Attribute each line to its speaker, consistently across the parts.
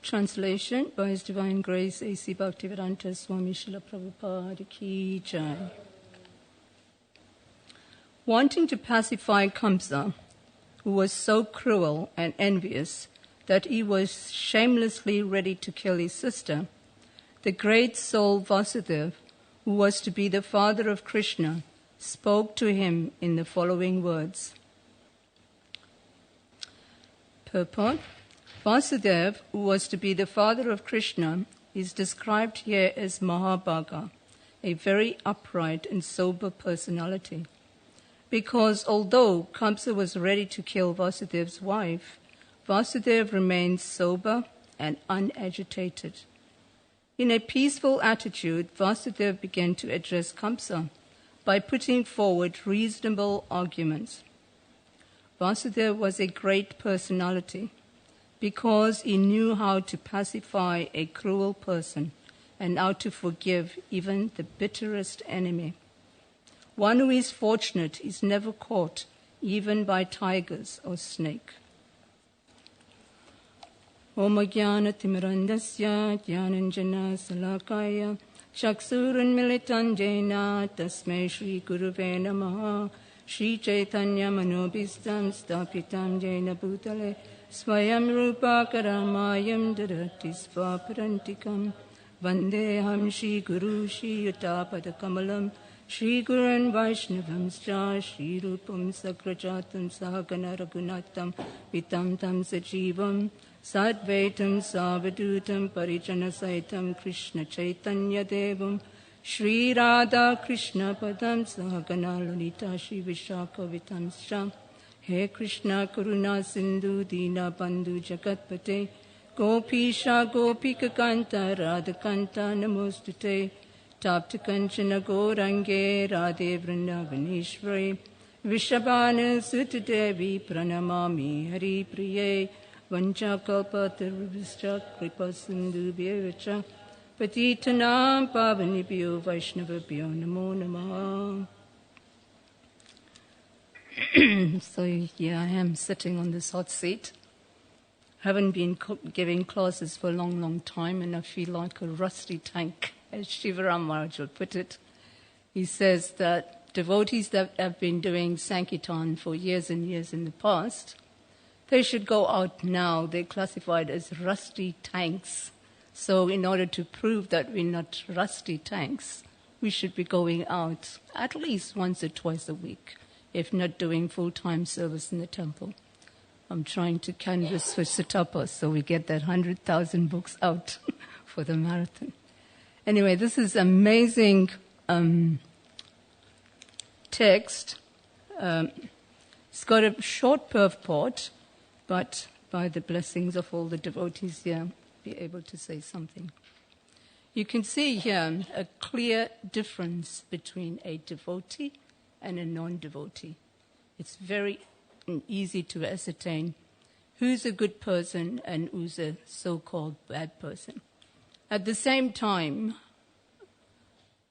Speaker 1: Translation by His Divine Grace A.C. Bhaktivedanta Swami Srila Prabhupada Ki Jai. Wanting to pacify Kamsa, who was so cruel and envious that he was shamelessly ready to kill his sister, the great soul Vasudeva, who was to be the father of Krishna, spoke to him in the following words. Purport. Vasudeva, who was to be the father of Krishna, is described here as Mahabhaga, a very upright and sober personality. Because although Kamsa was ready to kill Vasudeva's wife, Vasudeva remained sober and unagitated. In a peaceful attitude, Vasudeva began to address Kamsa by putting forward reasonable arguments. Vasudeva was a great personality because he knew how to pacify a cruel person and how to forgive even the bitterest enemy. One who is fortunate is never caught even by tigers or snake. Om Jnana Timirandasya Jnananjana Salakaya Chaksurun Militan Jena Tasmai Shri Guruve Namaha Shri Chaitanya Manobhistam Stapitam Jena Bhutale Swayam Rupa Karamayam Darati Svaparantikam Vandeham Shri Guru Shri Yutapada Kamalam Shri Gurun Vaishnavam Scha Shri Rupam Sakrajatam Sahagana Raghunatam Vitam Tam Sajivam Sadvaitam Savadutam Parijana Saitam Krishna Chaitanya Devam Shri Radha Krishna Padam Sahagana Lalita Shri Vishaka Vitam Scha He Krishna Karuna Sindhu Dina Bandhu Jagatpate Gopisha Gopika Kanta Radha Kanta Namostute Tapta Kanchana Gorange Radhe Vrindavaneshwari Vishabhana Sutta Devi Pranamami Hari Priye Vanchakalpatarvishcha Kripa Sindhu Vyevacha Patitanam Pavanibhyo Vaishnavabhyo Namo Namaha. So here I am sitting on this hot seat. Haven't been giving classes for a long, long time, and I feel like a rusty tank, as Shivaram Maharaj would put it. He says that devotees that have been doing Sankirtan for years and years in the past, they should go out now. They're classified as rusty tanks. So in order to prove that we're not rusty tanks, we should be going out at least once or twice a week, if not doing full-time service in the temple. I'm trying to canvass for Sutapa, so we get that 100,000 books out for the marathon. Anyway, this is amazing text. It's got a short purport, but by the blessings of all the devotees here, be able to say something. You can see here a clear difference between a devotee and a non-devotee. It's very easy to ascertain who's a good person and who's a so-called bad person. At the same time,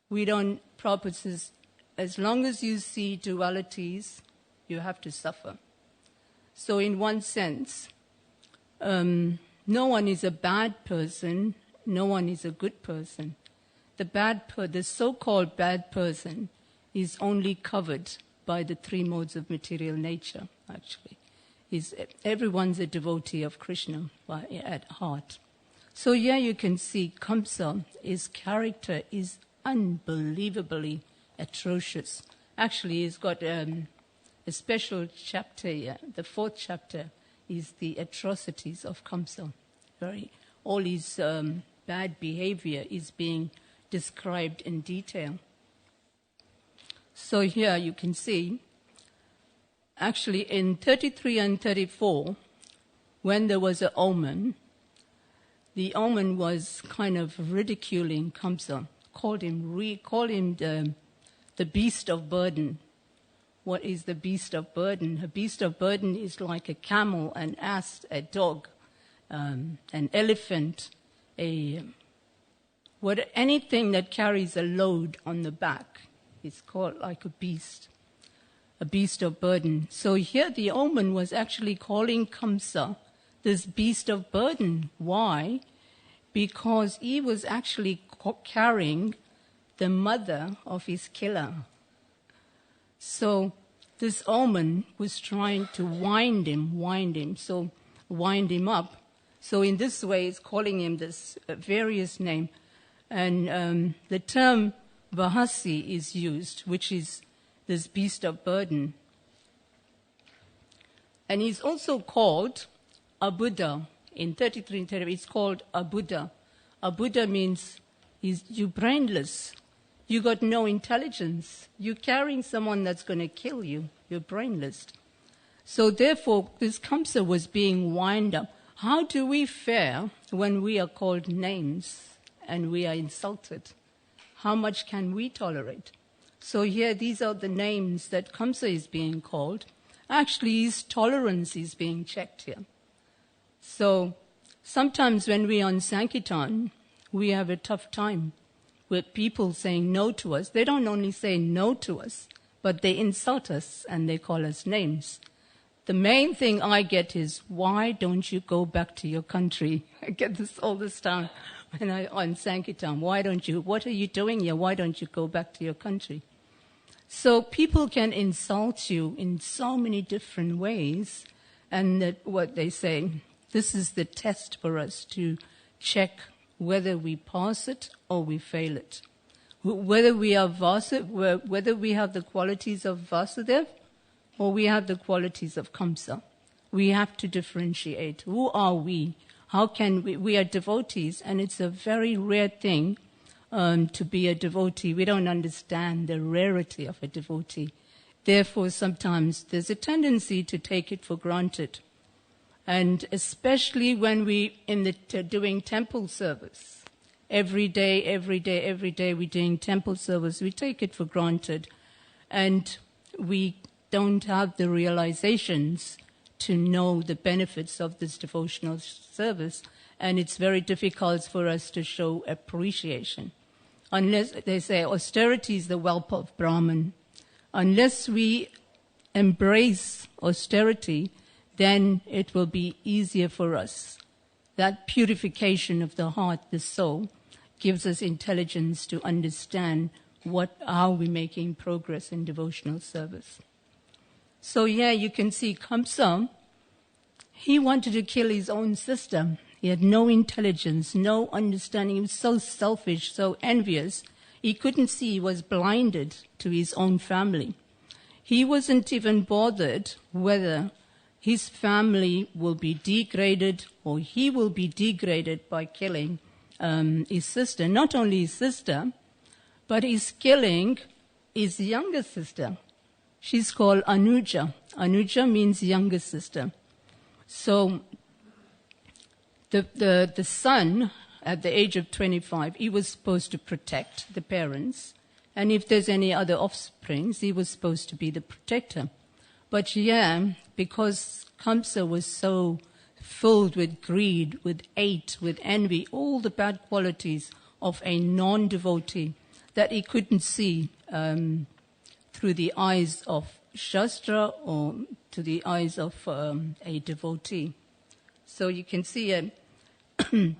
Speaker 1: we don't propose, as long as you see dualities, you have to suffer. So in one sense, no one is a bad person, no one is a good person. The so-called bad person is only covered by the three modes of material nature, actually. Everyone's a devotee of Krishna at heart. So here you can see Kamsa, his character is unbelievably atrocious. Actually, he's got a special chapter here. The fourth chapter is the atrocities of Kamsa. All his bad behavior is being described in detail. So here you can see, actually in 33 and 34, when there was an omen, the omen was kind of ridiculing Kamsa, called him the beast of burden. What is the beast of burden? A beast of burden is like a camel, an ass, a dog, an elephant, anything that carries a load on the back is called like a beast of burden. So here the omen was actually calling Kamsa this beast of burden. Why? Because he was actually carrying the mother of his killer. So this omen was trying to wind him up. So in this way, it's calling him this various name. And the term Vahasi is used, which is this beast of burden. And he's also called a Buddha. In 33 and 30, it's called a Buddha. A Buddha means you're brainless. You got no intelligence. You're carrying someone that's going to kill you. You're brainless. So therefore, this Kamsa was being wound up. How do we fare when we are called names and we are insulted? How much can we tolerate? So here, these are the names that Kamsa is being called. Actually, his tolerance is being checked here. So sometimes when we are on Sankirtan, we have a tough time with people saying no to us. They don't only say no to us, but they insult us and they call us names. The main thing I get is, why don't you go back to your country? I get this all this time when I'm on Sankirtan. What are you doing here? Why don't you go back to your country? So people can insult you in so many different ways, and that what they say, this is the test for us to check whether we pass it or we fail it. Whether we have the qualities of Vasudev or we have the qualities of Kamsa. We have to differentiate. Who are we? How can we are devotees, and it's a very rare thing to be a devotee. We don't understand the rarity of a devotee. Therefore, sometimes there's a tendency to take it for granted. And especially when we doing temple service. Every day, we're doing temple service. We take it for granted. And we don't have the realizations to know the benefits of this devotional service. And it's very difficult for us to show appreciation. Unless, they say, austerity is the wealth of Brahman. Unless we embrace austerity, then it will be easier for us. That purification of the heart, the soul, gives us intelligence to understand how we're making progress in devotional service. So yeah, you can see Kamsa, he wanted to kill his own sister. He had no intelligence, no understanding. He was so selfish, so envious. He couldn't see, he was blinded to his own family. He wasn't even bothered whether his family will be degraded or he will be degraded by killing his sister. Not only his sister, but he's killing his younger sister. She's called Anuja. Anuja means younger sister. So the son, at the age of 25, he was supposed to protect the parents. And if there's any other offsprings, he was supposed to be the protector. But yeah, because Kamsa was so filled with greed, with hate, with envy, all the bad qualities of a non-devotee, that he couldn't see through the eyes of Shastra or to the eyes of a devotee. So you can see an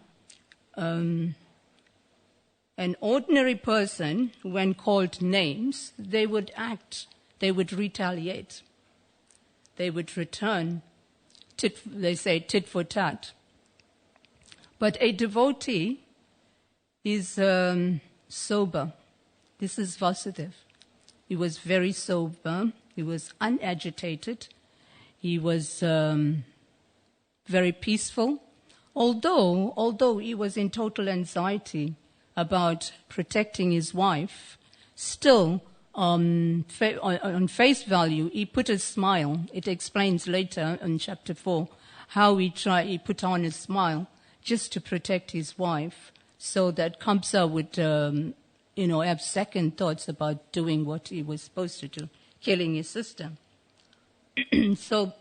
Speaker 1: ordinary person, when called names, they would act, they would retaliate. They would return, they say tit for tat. But a devotee is sober. This is Vasudev. He was very sober. He was unagitated. He was very peaceful. Although he was in total anxiety about protecting his wife, still, on face value, he put a smile. It explains later in chapter 4 how he put on a smile just to protect his wife, so that Kamsa would, have second thoughts about doing what he was supposed to do, killing his sister. So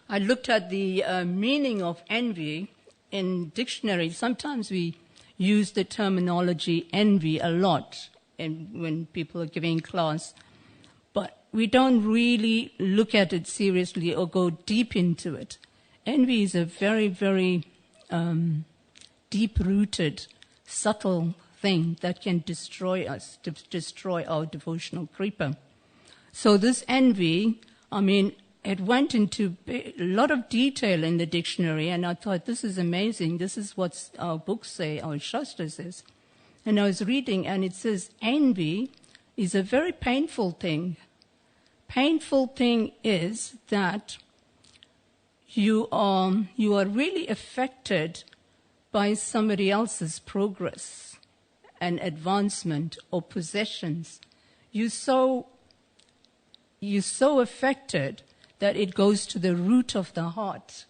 Speaker 1: I looked at the meaning of envy in dictionary. Sometimes we use the terminology envy a lot when people are giving class, but we don't really look at it seriously or go deep into it. envy is a very, very deep-rooted, subtle thing that can destroy us, to destroy our devotional creeper. So this envy, it went into a lot of detail in the dictionary, and I thought, this is amazing. This is what our books say, our Shastra says. And I was reading, and it says envy is a very painful thing. Painful thing is that you are really affected by somebody else's progress and advancement or possessions. You're so affected that it goes to the root of the heart,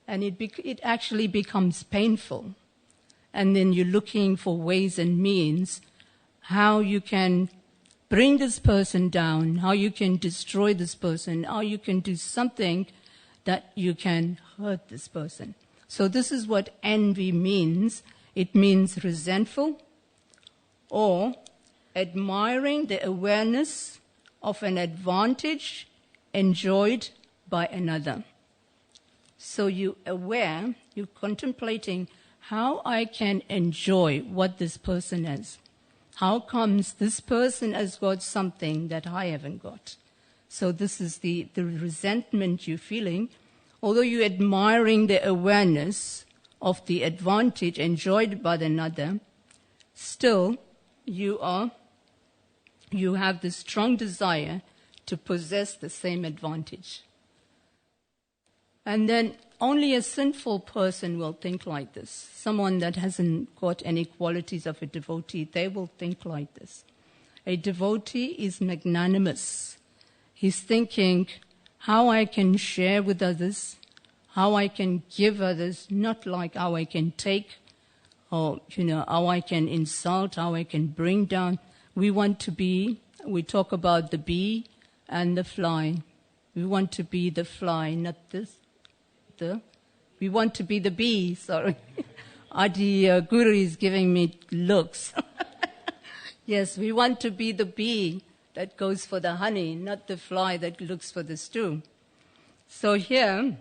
Speaker 1: and it actually becomes painful. And then you're looking for ways and means how you can bring this person down, how you can destroy this person, how you can do something that you can hurt this person. So this is what envy means. It means resentful or admiring the awareness of an advantage enjoyed by another. So you're aware, you're contemplating how I can enjoy what this person has. How comes this person has got something that I haven't got? So this is the resentment you're feeling. Although you're admiring the awareness of the advantage enjoyed by another, still you have this strong desire to possess the same advantage. And then only a sinful person will think like this. Someone that hasn't got any qualities of a devotee, they will think like this. A devotee is magnanimous. He's thinking how I can share with others, how I can give others, not like how I can take, or how I can insult, how I can bring down. We talk about the bee and the fly. We want to be the fly, not we want to be the bee, sorry. Adi Guru is giving me looks. Yes, we want to be the bee that goes for the honey, not the fly that looks for the stew. So here,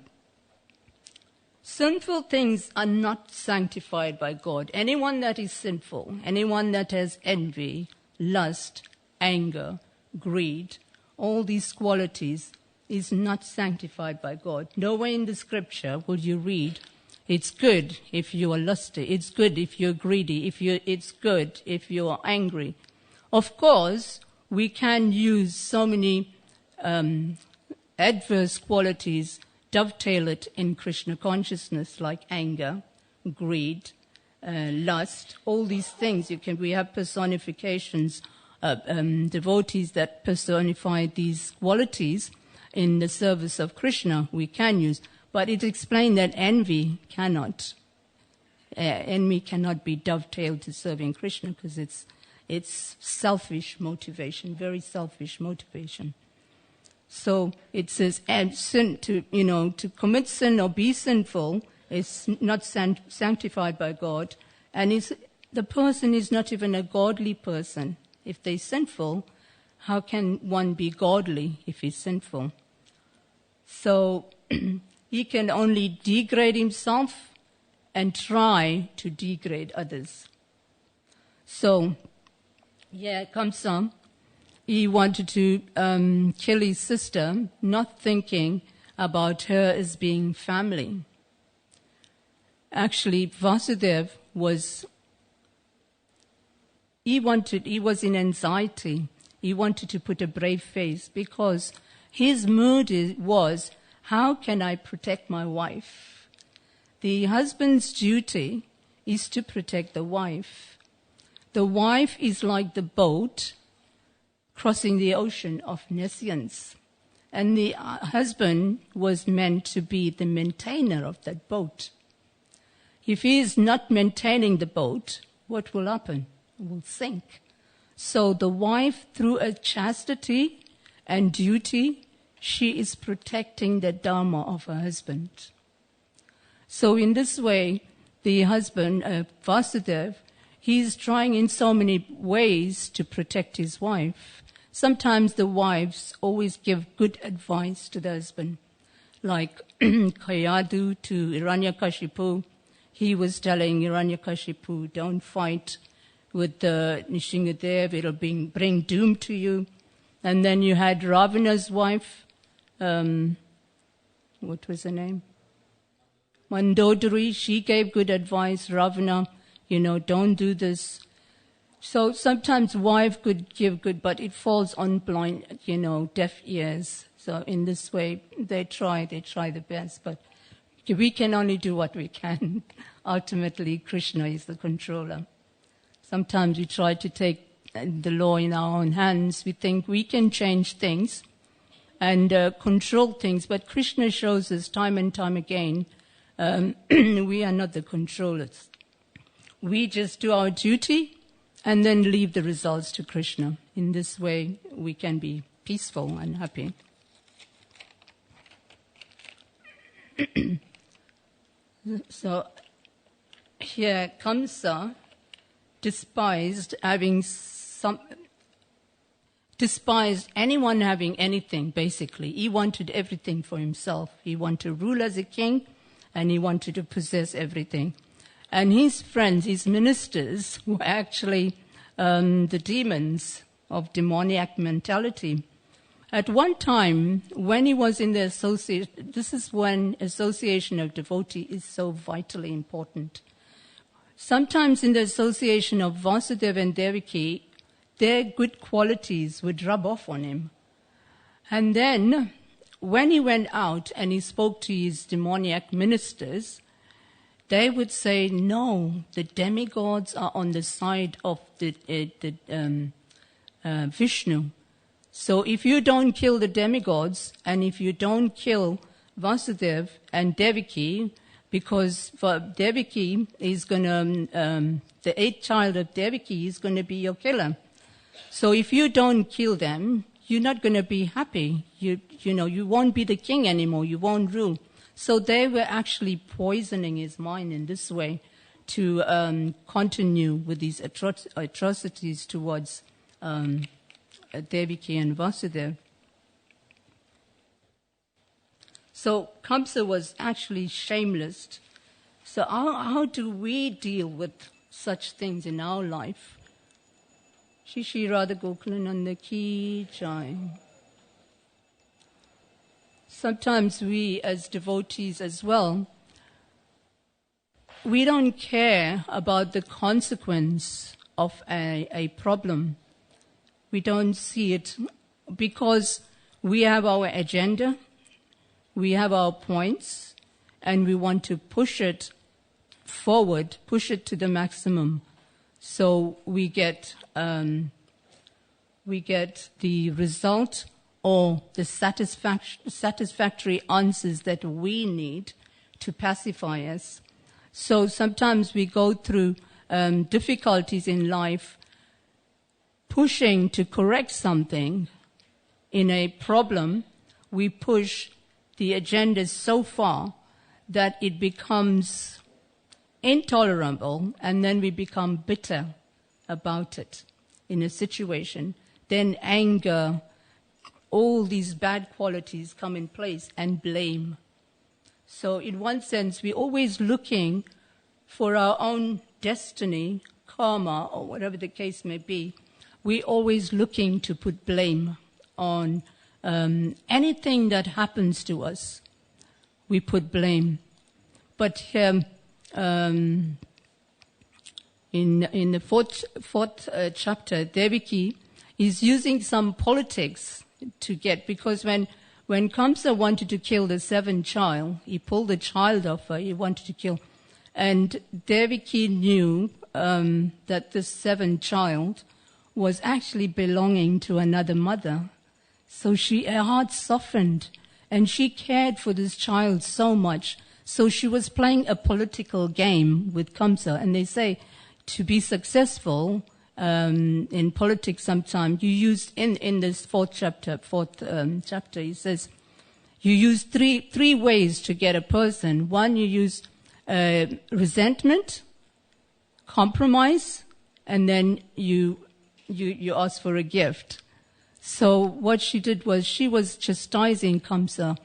Speaker 1: sinful things are not sanctified by God. Anyone that is sinful, anyone that has envy, lust, anger, greed, all these qualities is not sanctified by God. Nowhere in the scripture would you read, it's good if you are lusty, it's good if you're greedy, it's good if you are angry. Of course, we can use so many adverse qualities, dovetail it in Krishna consciousness, like anger, greed, lust, all these things. We have personifications, devotees that personify these qualities in the service of Krishna. We can use, but it explained that envy cannot be dovetailed to serving Krishna because it's selfish motivation, very selfish motivation. So it says, and sin to commit sin or be sinful is not sanctified by God, and the person is not even a godly person. If they're sinful, how can one be godly if he's sinful? So he can only degrade himself and try to degrade others. So, Kamsa, he wanted to kill his sister, not thinking about her as being family. Actually, Vasudev was in anxiety. He wanted to put a brave face because his mood was, how can I protect my wife? The husband's duty is to protect the wife. The wife is like the boat crossing the ocean of nescience. And the husband was meant to be the maintainer of that boat. If he is not maintaining the boat, what will happen? It will sink. So the wife, through a chastity and duty, she is protecting the dharma of her husband. So in this way, the husband, Vasudev, he's trying in so many ways to protect his wife. Sometimes the wives always give good advice to the husband. Like Kayadu to Hiranyakashipu, he was telling Hiranyakashipu, don't fight with the Nishingadev, it'll bring doom to you. And then you had Ravana's wife, what was her name? Mandodari, she gave good advice. Ravana, don't do this. So sometimes wife could give good, but it falls on blind, deaf ears. So in this way, they try the best, but we can only do what we can. Ultimately, Krishna is the controller. Sometimes we try to take the law in our own hands. We think we can change things and control things, but Krishna shows us time and time again, we are not the controllers. We just do our duty and then leave the results to Krishna. In this way, we can be peaceful and happy. So here Kamsa despised anyone having anything, basically. He wanted everything for himself. He wanted to rule as a king, and he wanted to possess everything. And his friends, his ministers, were actually the demons of demoniac mentality. At one time, when he was in the association, this is when association of devotee is so vitally important. Sometimes in the association of Vasudeva and Devaki, their good qualities would rub off on him. And then, when he went out and he spoke to his demoniac ministers, they would say, no, the demigods are on the side of the Vishnu. So if you don't kill the demigods, and if you don't kill Vasudeva and Devaki, because for Devaki is going to, the eighth child of Devaki is going to be your killer. So if you don't kill them, you're not going to be happy. You won't be the king anymore. You won't rule. So they were actually poisoning his mind in this way to continue with these atrocities towards Devaki and Vasudeva. So Kamsa was actually shameless. So how do we deal with such things in our life? Shri Shri Radha Gokulananda Ki Jai. Sometimes we as devotees as well, we don't care about the consequence of a problem. We don't see it because we have our agenda, we have our points, and we want to push it forward, push it to the maximum. So we get the result or the satisfactory answers that we need to pacify us. So sometimes we go through difficulties in life, pushing to correct something in a problem. We push the agenda so far that it becomes intolerable, and then we become bitter about it in a situation. Then anger, all these bad qualities come in place, and blame. So in one sense, we're always looking for our own destiny, karma, or whatever the case may be. We're always looking to put blame on anything that happens to us. We put blame. But in the fourth chapter, Devaki is using some politics to get, because when Kamsa wanted to kill the seventh child, he pulled the child off her, he wanted to kill. And Devaki knew that this seventh child was actually belonging to another mother. So her heart softened, and she cared for this child so much. So she was playing a political game with Kamsa. And they say to be successful in politics sometimes, you use, in this fourth chapter, he says, you use three ways to get a person. One, you use resentment, compromise, and then you ask for a gift. So what she did was she was chastising Kamsa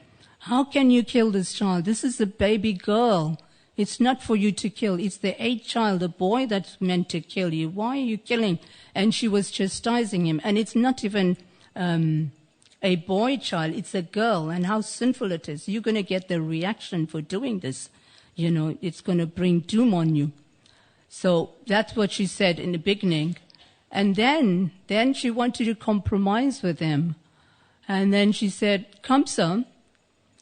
Speaker 1: How can you kill this child? This is a baby girl. It's not for you to kill. It's the 8th child, the boy that's meant to kill you. Why are you killing? And she was chastising him. And it's not even a boy child. It's a girl. And how sinful it is. You're going to get the reaction for doing this. You know, it's going to bring doom on you. So that's what she said in the beginning. And then she wanted to compromise with him. And then she said, Kamsa,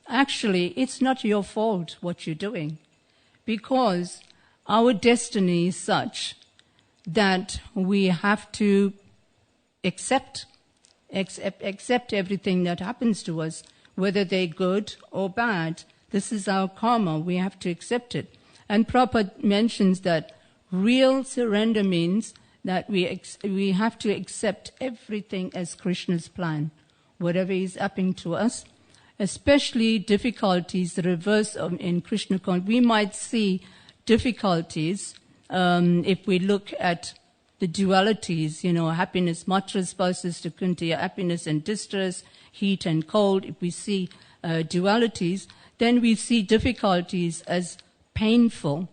Speaker 1: actually, it's not your fault what you're doing. Because our destiny is such that we have to accept everything that happens to us, whether they're good or bad. This is our karma. We have to accept it. And Prabhupada mentions that real surrender means that we have to accept everything as Krishna's plan, whatever is happening to us, especially difficulties, the reverse of in Krishna consciousness. We might see difficulties if we look at the dualities, you know, happiness, matra spouses to kunti, happiness and distress, heat and cold. If we see dualities, then we see difficulties as painful.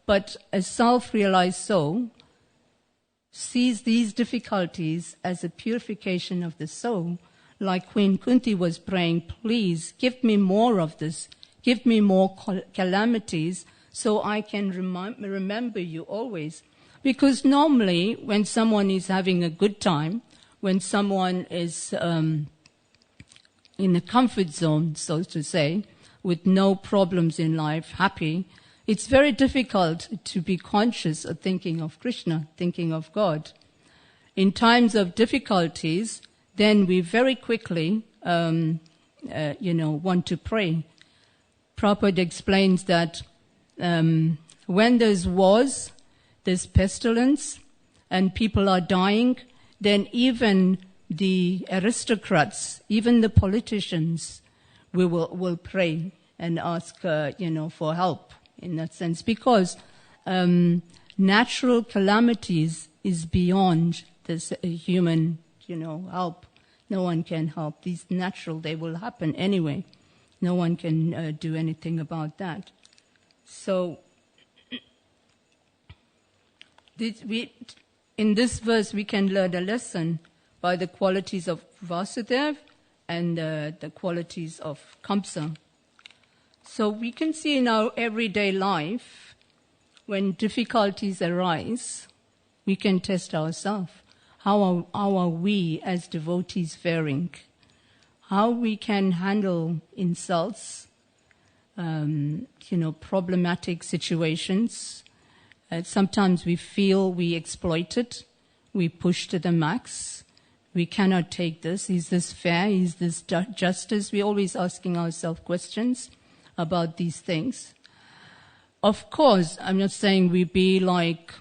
Speaker 1: But a self-realized soul sees these difficulties as a purification of the soul. Like Queen Kunti was praying, please give me more of this, give me more calamities so I can remember you always. Because normally when someone is having a good time, when someone is in a comfort zone, so to say, with no problems in life, happy, it's very difficult to be conscious of thinking of Krishna, thinking of God. In times of difficulties, then we very quickly, want to pray. Prabhupada explains that when there's wars, there's pestilence, and people are dying, then even the aristocrats, even the politicians, will pray and ask, for help in that sense, because natural calamities is beyond this human, help. No one can help. These natural, they will happen anyway. No one can do anything about that. So, in this verse, we can learn a lesson by the qualities of Vasudeva and the qualities of Kamsa. So we can see in our everyday life, when difficulties arise, we can test ourselves. How are we as devotees faring? How we can handle insults, problematic situations. Sometimes we feel we exploited, we push to the max. We cannot take this. Is this fair? Is this justice? We're always asking ourselves questions about these things. Of course, I'm not saying we be like,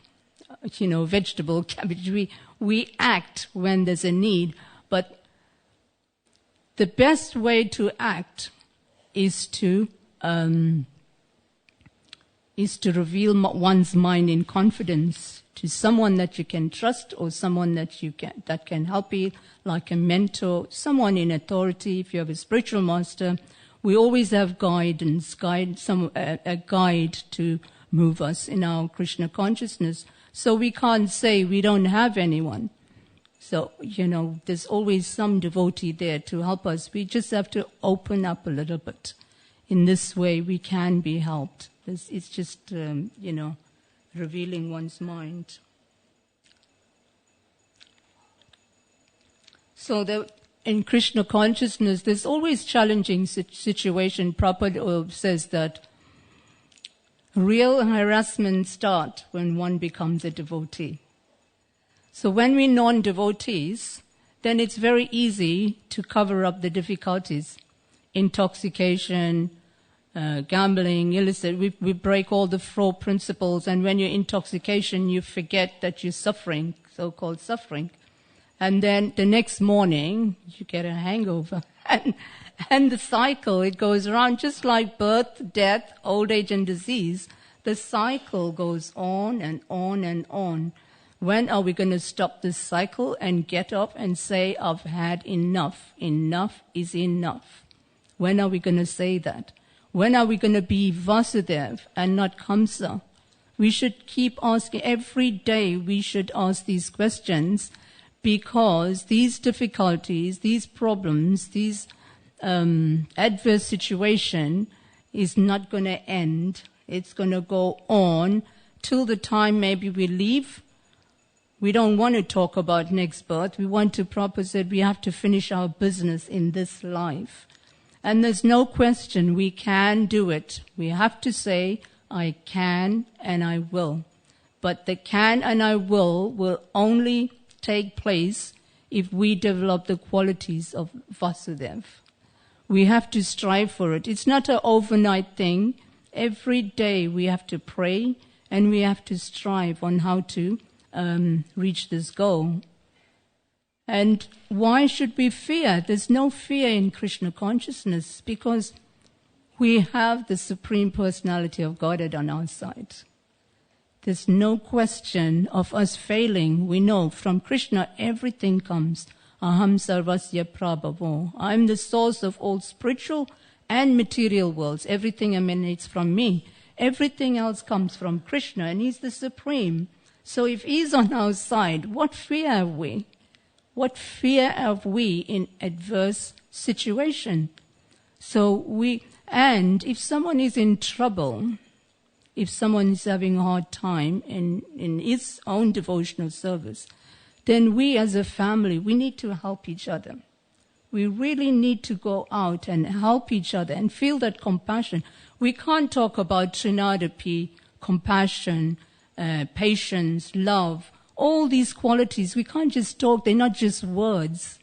Speaker 1: vegetable cabbage. We act when there's a need, but the best way to act is to reveal one's mind in confidence to someone that you can trust, or someone that can help you, like a mentor, someone in authority. If you have a spiritual master, we always have a guide to move us in our Krishna consciousness. So we can't say we don't have anyone. So, there's always some devotee there to help us. We just have to open up a little bit. In this way, we can be helped. It's just, revealing one's mind. So in Krishna consciousness, there's always challenging situation. Prabhupada says that real harassment starts when one becomes a devotee. So when we're non-devotees, then it's very easy to cover up the difficulties. Intoxication, gambling, illicit, we break all the 4 principles, and when you're intoxication, you forget that you're suffering, so-called suffering. And then the next morning, you get a hangover. And the cycle, it goes around just like birth, death, old age, and disease. The cycle goes on and on and on. When are we going to stop this cycle and get up and say, I've had enough? Enough is enough. When are we going to say that? When are we going to be Vasudev and not Kamsa? We should keep asking. Every day we should ask these questions, because these difficulties, these problems, these adverse situation is not going to end. It's going to go on till the time maybe we leave. We don't want to talk about next birth. We want to proper say we have to finish our business in this life. And there's no question we can do it. We have to say, I can and I will. But the can and I will only take place if we develop the qualities of Vasudev. We have to strive for it. It's not an overnight thing. Every day we have to pray and we have to strive on how to reach this goal. And why should we fear? There's no fear in Krishna consciousness, because we have the Supreme Personality of Godhead on our side. There's no question of us failing. We know from Krishna everything comes. Aham sarvasya prabhavo. I'm the source of all spiritual and material worlds. Everything emanates from me. Everything else comes from Krishna, and He's the Supreme. So if He's on our side, what fear have we? What fear have we in adverse situation? And if someone is in trouble, if someone is having a hard time in his own devotional service, then we as a family, we need to help each other. We really need to go out and help each other and feel that compassion. We can't talk about Trinadapi, compassion, patience, love, all these qualities. We can't just talk, they're not just words.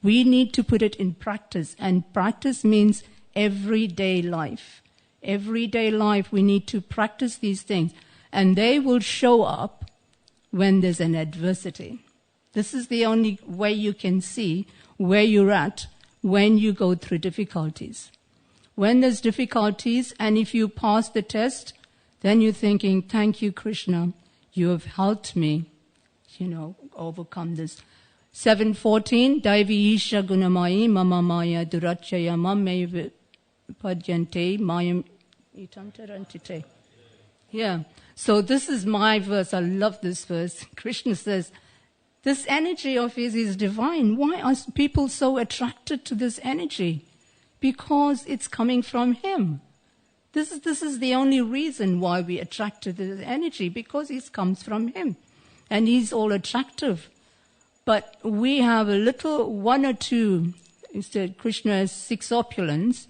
Speaker 1: We need to put it in practice, and practice means everyday life. Everyday life, we need to practice these things, and they will show up when there's an adversity. This is the only way you can see where you're at when you go through difficulties. When there's difficulties, and if you pass the test, then you're thinking, thank you, Krishna, you have helped me, overcome this. 7:14, Daivi Isha Gunamayi Mama Maya Durachaya Mame Padyante Mayam Itam Tarantite. Yeah. So this is my verse. I love this verse. Krishna says, this energy of his is divine. Why are people so attracted to this energy? Because it's coming from him. This is the only reason why we attract to this energy, because it comes from him. And he's all attractive. But we have a little, one or two, instead Krishna has 6 opulence.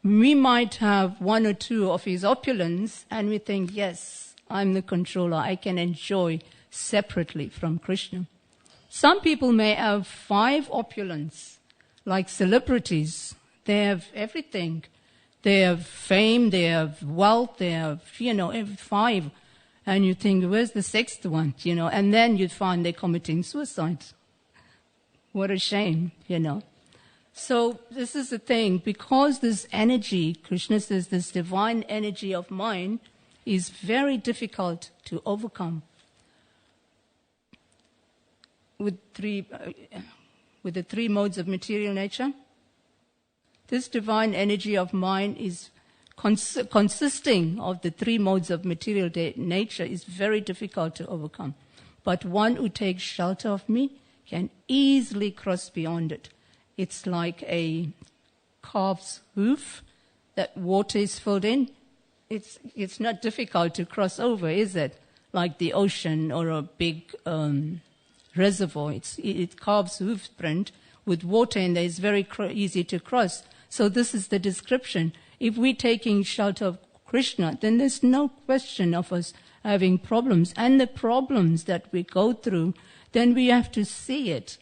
Speaker 1: We might have 1 or 2 of his opulence, and we think, yes, I'm the controller. I can enjoy separately from Krishna. Some people may have 5 opulence, like celebrities. They have everything. They have fame, they have wealth, they have, 5. And you think, where's the 6th one? And then you find they're committing suicide. What a shame, So this is the thing, because this energy, Krishna says, this divine energy of mine is very difficult to overcome. With the 3 modes of material nature, this divine energy of mine is consisting of the 3 modes of material nature is very difficult to overcome. But one who takes shelter of me can easily cross beyond it. It's like a calf's hoof that water is filled in. It's not difficult to cross over, is it? Like the ocean or a big reservoir. It's calf's hoof print with water in there. It's very easy to cross. So this is the description. If we're taking shelter of Krishna, then there's no question of us having problems. And the problems that we go through, then we have to see it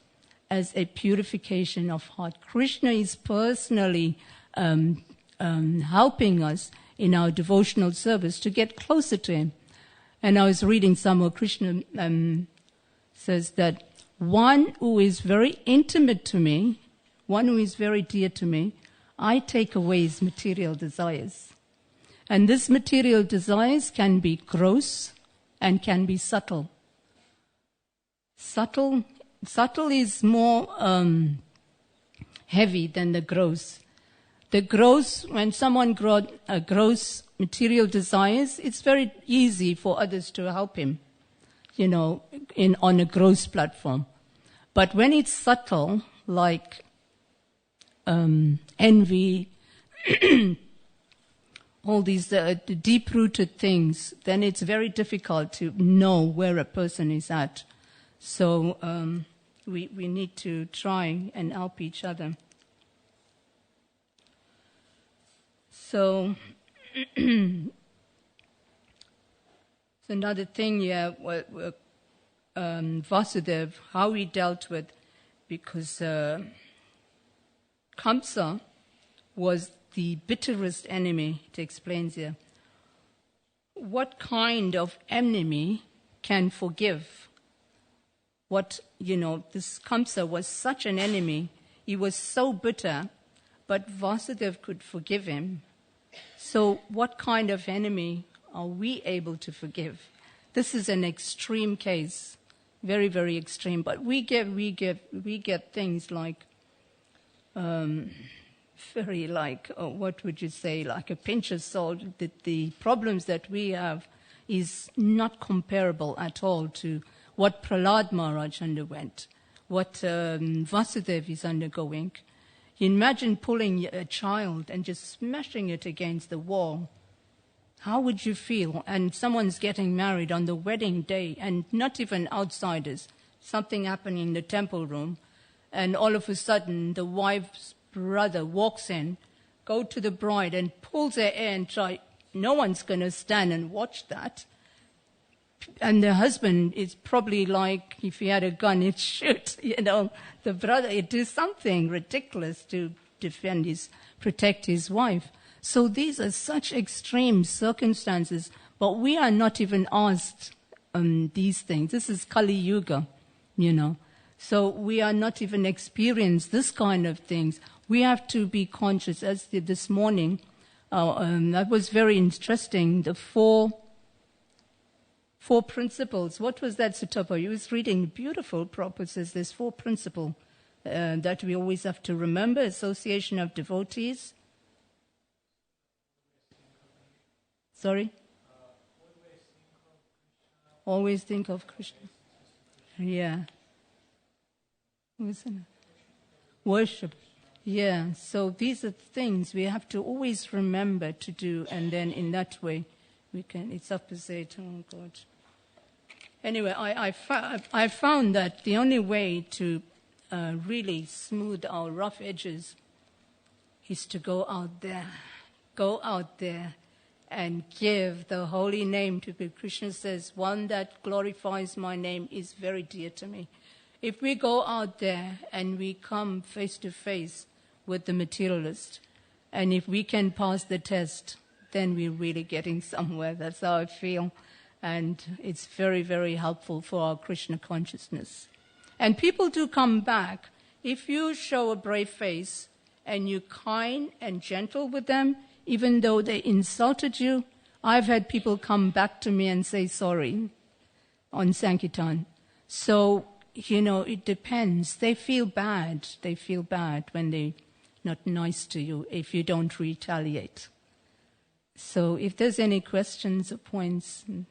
Speaker 1: as a purification of heart. Krishna is personally helping us in our devotional service to get closer to him. And I was reading somewhere, Krishna says that one who is very intimate to me, one who is very dear to me, I take away his material desires. And this material desires can be gross and can be subtle. Subtle is more heavy than the gross. when someone grows material desires, it's very easy for others to help him, on a gross platform. But when it's subtle, like envy, all these deep-rooted things, then it's very difficult to know where a person is at. So we need to try and help each other. So another thing, Vasudev, how he dealt with, because Kamsa was the bitterest enemy, it explains here. What kind of enemy can forgive? This Kamsa was such an enemy. He was so bitter, but Vasudev could forgive him. So what kind of enemy are we able to forgive? This is an extreme case, very, very extreme. But we get things like, very like, what would you say, like a pinch of salt. The problems that we have is not comparable at all to what Prahlad Maharaj underwent, what Vasudev is undergoing. Imagine pulling a child and just smashing it against the wall. How would you feel? And someone's getting married on the wedding day, and not even outsiders. Something happening in the temple room, and all of a sudden the wife's brother walks in, go to the bride and pulls her hair and try. No one's going to stand and watch that. And the husband is probably like, if he had a gun, he'd shoot, the brother, he'd do something ridiculous to protect his wife. So these are such extreme circumstances, but we are not even asked these things. This is Kali Yuga, So we are not even experienced this kind of things. We have to be conscious. As this morning, that was very interesting, the four principles. What was that, Sutapa? You was reading beautiful propositions. There's 4 principles that we always have to remember. Association of devotees. Sorry? Always think of Krishna. Yeah. Worship. Yeah. So these are things we have to always remember to do, and then in that way it's opposite. Oh God. Anyway, I found that the only way to really smooth our rough edges is to go out there and give the holy name to God. Krishna says, one that glorifies my name is very dear to me. If we go out there and we come face to face with the materialist, and if we can pass the test, then we're really getting somewhere. That's how I feel. And it's very, very helpful for our Krishna consciousness. And people do come back. If you show a brave face and you're kind and gentle with them, even though they insulted you, I've had people come back to me and say sorry on Sankirtan. So, it depends. They feel bad. They feel bad when they're not nice to you if you don't retaliate. So if there's any questions or points...